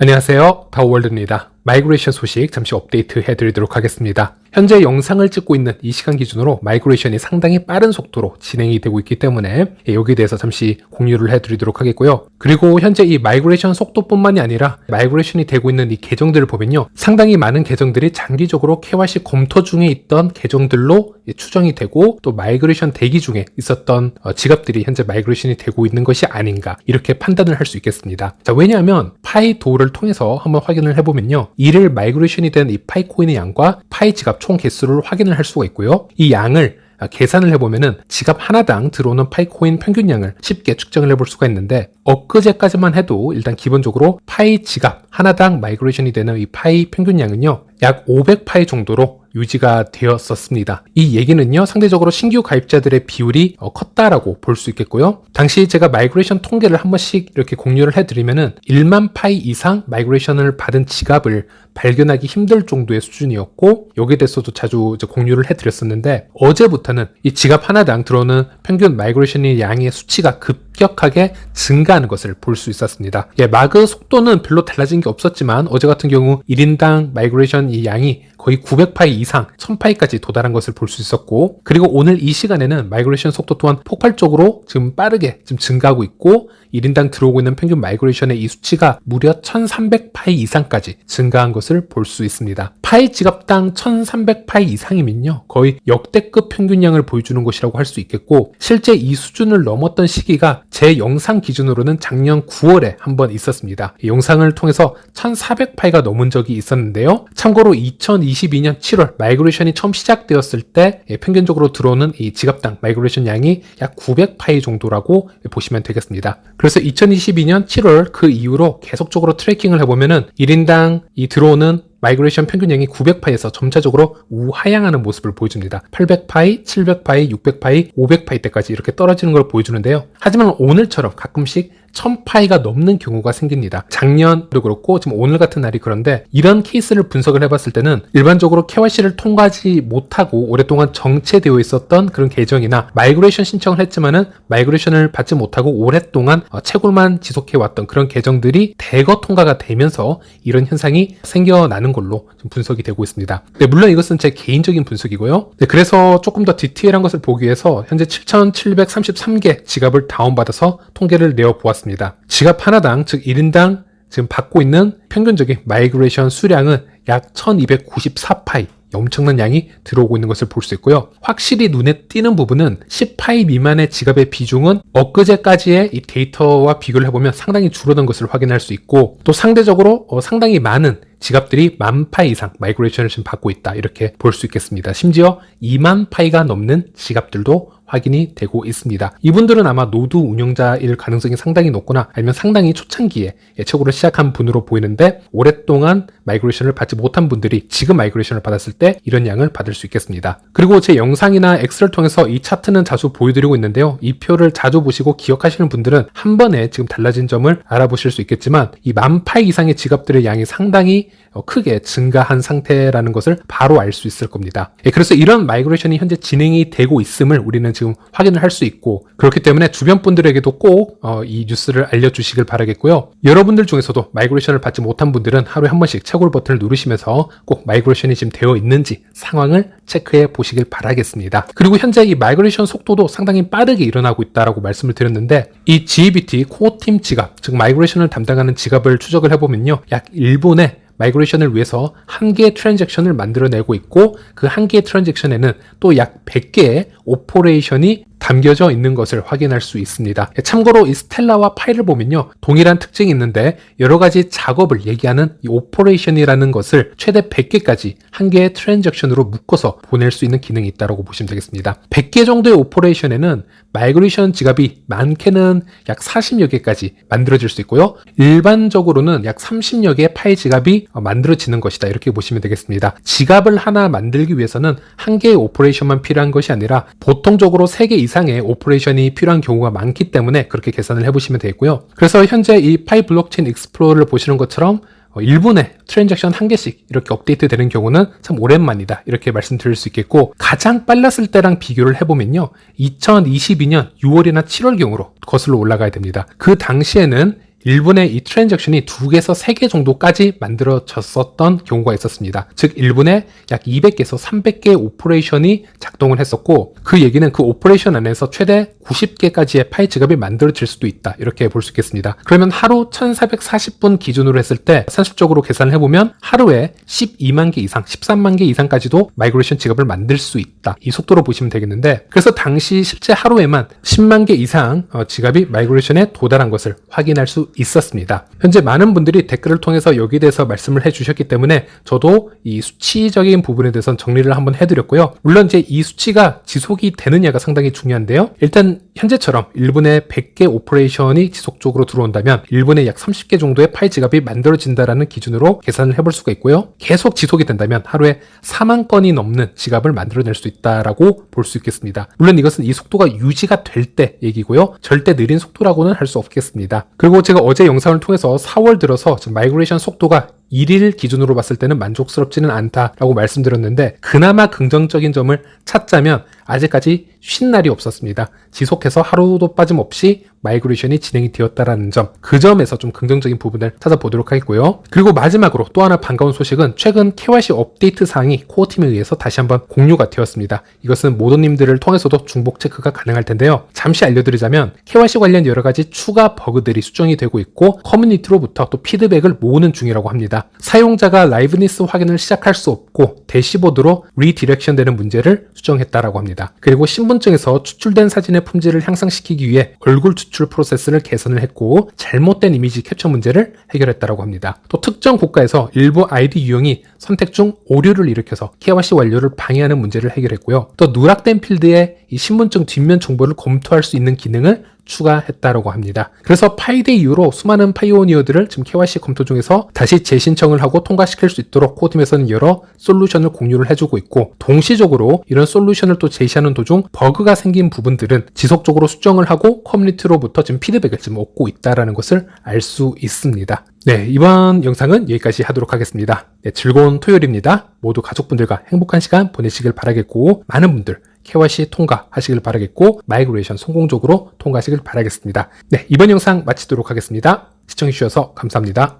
안녕하세요, 다오월드입니다. 마이그레이션 소식 잠시 업데이트 해드리도록 하겠습니다. 현재 영상을 찍고 있는 이 시간 기준으로 마이그레이션이 상당히 빠른 속도로 진행이 되고 있기 때문에 여기에 대해서 잠시 공유를 해드리도록 하겠고요. 그리고 현재 이 마이그레이션 속도뿐만이 아니라 마이그레이션이 되고 있는 이 계정들을 보면요, 상당히 많은 계정들이 장기적으로 KYC 검토 중에 있던 계정들로 추정이 되고, 또 마이그레이션 대기 중에 있었던 지갑들이 현재 마이그레이션이 되고 있는 것이 아닌가, 이렇게 판단을 할 수 있겠습니다. 자, 왜냐하면 파이 도어를 통해서 한번 확인을 해보면요, 이를 마이그레이션이 된 이 파이 코인의 양과 파이 지갑 총 개수를 확인을 할 수가 있고요. 이 양을 계산을 해보면은 지갑 하나당 들어오는 파이 코인 평균량을 쉽게 측정을 해볼 수가 있는데, 엊그제까지만 해도 일단 기본적으로 파이 지갑 하나당 마이그레이션이 되는 이 파이 평균량은요, 약 500파이 정도로 유지가 되었었습니다. 이 얘기는요, 상대적으로 신규 가입자들의 비율이 컸다라고 볼 수 있겠고요. 당시 제가 마이그레이션 통계를 한 번씩 이렇게 공유를 해드리면은 1만 파이 이상 마이그레이션을 받은 지갑을 발견하기 힘들 정도의 수준이었고, 여기에 대해서도 자주 공유를 해드렸었는데, 어제부터는 이 지갑 하나당 들어오는 평균 마이그레이션의 양의 수치가 급격하게 증가하는 것을 볼 수 있었습니다. 마그 속도는 별로 달라진 게 없었지만, 어제 같은 경우 1인당 마이그레이션 이 양이 거의 900파이 이상 1000파이까지 도달한 것을 볼 수 있었고, 그리고 오늘 이 시간에는 마이그레이션 속도 또한 폭발적으로 지금 빠르게 지금 증가하고 있고, 1인당 들어오고 있는 평균 마이그레이션의 이 수치가 무려 1300파이 이상까지 증가한 것을 볼 수 있습니다. 파이 지갑당 1300파이 이상이면요, 거의 역대급 평균량을 보여주는 것이라고 할 수 있겠고, 실제 이 수준을 넘었던 시기가 제 영상 기준으로는 작년 9월에 한번 있었습니다. 이 영상을 통해서 1400파이가 넘은 적이 있었는데요. 참고로 2022년 7월 마이그레이션이 처음 시작되었을 때 평균적으로 들어오는 이 지갑당 마이그레이션 양이 약 900파이 정도라고 보시면 되겠습니다. 그래서 2022년 7월 그 이후로 계속적으로 트래킹을 해보면은 1인당 이 들어오는 마이그레이션 평균량이 900파이에서 점차적으로 우하향하는 모습을 보여줍니다. 800파이, 700파이, 600파이, 500파이 때까지 이렇게 떨어지는 걸 보여주는데요. 하지만 오늘처럼 가끔씩 1000파이가 넘는 경우가 생깁니다. 작년도 그렇고 지금 오늘 같은 날이 그런데, 이런 케이스를 분석을 해봤을 때는 일반적으로 KYC를 통과하지 못하고 오랫동안 정체되어 있었던 그런 계정이나 마이그레이션 신청을 했지만은 마이그레이션을 받지 못하고 오랫동안 채굴만 지속해왔던 그런 계정들이 대거 통과가 되면서 이런 현상이 생겨나는 걸로 좀 분석이 되고 있습니다. 네, 물론 이것은 제 개인적인 분석이고요. 네, 그래서 조금 더 디테일한 것을 보기 위해서 현재 7733개 지갑을 다운받아서 통계를 내어보았습니다. 지갑 하나당, 즉 1인당 지금 받고 있는 평균적인 마이그레이션 수량은 약 1294파이, 엄청난 양이 들어오고 있는 것을 볼 수 있고요. 확실히 눈에 띄는 부분은 10파이 미만의 지갑의 비중은 엊그제까지의 이 데이터와 비교를 해보면 상당히 줄어든 것을 확인할 수 있고, 또 상대적으로 상당히 많은 지갑들이 10,000파이 이상 마이그레이션을 지금 받고 있다, 이렇게 볼 수 있겠습니다. 심지어 2만 파이가 넘는 지갑들도 확인이 되고 있습니다. 이분들은 아마 노드 운영자일 가능성이 상당히 높거나 아니면 상당히 초창기에 채굴을 시작한 분으로 보이는데, 오랫동안 마이그레이션을 받지 못한 분들이 지금 마이그레이션을 받았을 때 이런 양을 받을 수 있겠습니다. 그리고 제 영상이나 엑셀을 통해서 이 차트는 자주 보여드리고 있는데요. 이 표를 자주 보시고 기억하시는 분들은 한 번에 지금 달라진 점을 알아보실 수 있겠지만, 이 10,000파이 이상의 지갑들의 양이 상당히 크게 증가한 상태라는 것을 바로 알 수 있을 겁니다. 그래서 이런 마이그레이션이 현재 진행이 되고 있음을 우리는 지금 확인을 할 수 있고, 그렇기 때문에 주변 분들에게도 꼭 이 뉴스를 알려주시길 바라겠고요. 여러분들 중에서도 마이그레이션을 받지 못한 분들은 하루에 한 번씩 채굴 버튼을 누르시면서 꼭 마이그레이션이 지금 되어 있는지 상황을 체크해 보시길 바라겠습니다. 그리고 현재 이 마이그레이션 속도도 상당히 빠르게 일어나고 있다고 말씀을 드렸는데, 이 GBT 코어팀 지갑, 즉 마이그레이션을 담당하는 지갑을 추적을 해보면요, 약 1분에 마이그레이션을 위해서 한 개의 트랜잭션을 만들어내고 있고, 그 한 개의 트랜잭션에는 또 약 100개의 오퍼레이션이 담겨져 있는 것을 확인할 수 있습니다. 참고로 이 스텔라와 파이를 보면요, 동일한 특징이 있는데, 여러 가지 작업을 얘기하는 이 오퍼레이션이라는 것을 최대 100개까지 한 개의 트랜잭션으로 묶어서 보낼 수 있는 기능이 있다고 보시면 되겠습니다. 100개 정도의 오퍼레이션에는 마이그레이션 지갑이 많게는 약 40여 개까지 만들어질 수 있고요. 일반적으로는 약 30여 개의 파이 지갑이 만들어지는 것이다, 이렇게 보시면 되겠습니다. 지갑을 하나 만들기 위해서는 한 개의 오퍼레이션만 필요한 것이 아니라 보통적으로 3개 이상의 오퍼레이션이 필요한 경우가 많기 때문에 그렇게 계산을 해보시면 되겠고요. 그래서 현재 이 파이 블록체인 익스플로러를 보시는 것처럼 1분에 트랜잭션 한 개씩 이렇게 업데이트 되는 경우는 참 오랜만이다, 이렇게 말씀드릴 수 있겠고, 가장 빨랐을 때랑 비교를 해보면요, 2022년 6월이나 7월 경으로 거슬러 올라가야 됩니다. 그 당시에는 1분에 이 트랜잭션이 2개에서 3개 정도까지 만들어졌었던 경우가 있었습니다. 즉 1분에 약 200개에서 300개의 오퍼레이션이 작동을 했었고, 그 얘기는 그 오퍼레이션 안에서 최대 90개까지의 파이 지갑이 만들어질 수도 있다, 이렇게 볼 수 있겠습니다. 그러면 하루 1440분 기준으로 했을 때 산술적으로 계산을 해보면 하루에 12만 개 이상, 13만 개 이상까지도 마이그레이션 지갑을 만들 수 있다, 이 속도로 보시면 되겠는데, 그래서 당시 실제 하루에만 10만 개 이상 지갑이 마이그레이션에 도달한 것을 확인할 수 있었습니다. 현재 많은 분들이 댓글을 통해서 여기에 대해서 말씀을 해주셨기 때문에 저도 이 수치적인 부분에 대해서 정리를 한번 해드렸고요. 물론 이제 이 수치가 지속이 되느냐가 상당히 중요한데요. 일단 현재처럼 1분에 100개 오퍼레이션이 지속적으로 들어온다면 1분에 약 30개 정도의 파이 지갑이 만들어진다라는 기준으로 계산을 해볼 수가 있고요. 계속 지속이 된다면 하루에 4만 건이 넘는 지갑을 만들어낼 수 있다라고 볼 수 있겠습니다. 물론 이것은 이 속도가 유지가 될 때 얘기고요. 절대 느린 속도라고는 할 수 없겠습니다. 그리고 제가 어제 영상을 통해서 4월 들어서 지금 마이그레이션 속도가 1일 기준으로 봤을 때는 만족스럽지는 않다라고 말씀드렸는데, 그나마 긍정적인 점을 찾자면 아직까지 쉰 날이 없었습니다. 지속해서 하루도 빠짐없이 마이그레이션이 진행이 되었다라는 점, 그 점에서 좀 긍정적인 부분을 찾아보도록 하겠고요. 그리고 마지막으로 또 하나 반가운 소식은 최근 KYC 업데이트 사항이 코어팀에 의해서 다시 한번 공유가 되었습니다. 이것은 모더님들을 통해서도 중복 체크가 가능할 텐데요. 잠시 알려드리자면 KYC 관련 여러 가지 추가 버그들이 수정이 되고 있고 커뮤니티로부터 또 피드백을 모으는 중이라고 합니다. 사용자가 라이브니스 확인을 시작할 수 없고 대시보드로 리디렉션 되는 문제를 수정했다라고 합니다. 그리고 신분증에서 추출된 사진의 품질을 향상시키기 위해 얼굴 추출 프로세스를 개선을 했고 잘못된 이미지 캡처 문제를 해결했다라고 합니다. 또 특정 국가에서 일부 아이디 유형이 선택 중 오류를 일으켜서 KYC 완료를 방해하는 문제를 해결했고요. 또 누락된 필드에 이 신분증 뒷면 정보를 검토할 수 있는 기능을 추가했다고 합니다. 그래서 파이데이 이후로 수많은 파이오니어들을 지금 KYC 검토 중에서 다시 재신청을 하고 통과시킬 수 있도록 코어팀에서는 여러 솔루션을 공유를 해주고 있고, 동시적으로 이런 솔루션을 또 제시하는 도중 버그가 생긴 부분들은 지속적으로 수정을 하고 커뮤니티로부터 지금 피드백을 지금 얻고 있다는 것을 알 수 있습니다. 네, 이번 영상은 여기까지 하도록 하겠습니다. 네, 즐거운 토요일입니다. 모두 가족분들과 행복한 시간 보내시길 바라겠고, 많은 분들 KYC 통과하시길 바라겠고, 마이그레이션 성공적으로 통과하시길 바라겠습니다. 네, 이번 영상 마치도록 하겠습니다. 시청해주셔서 감사합니다.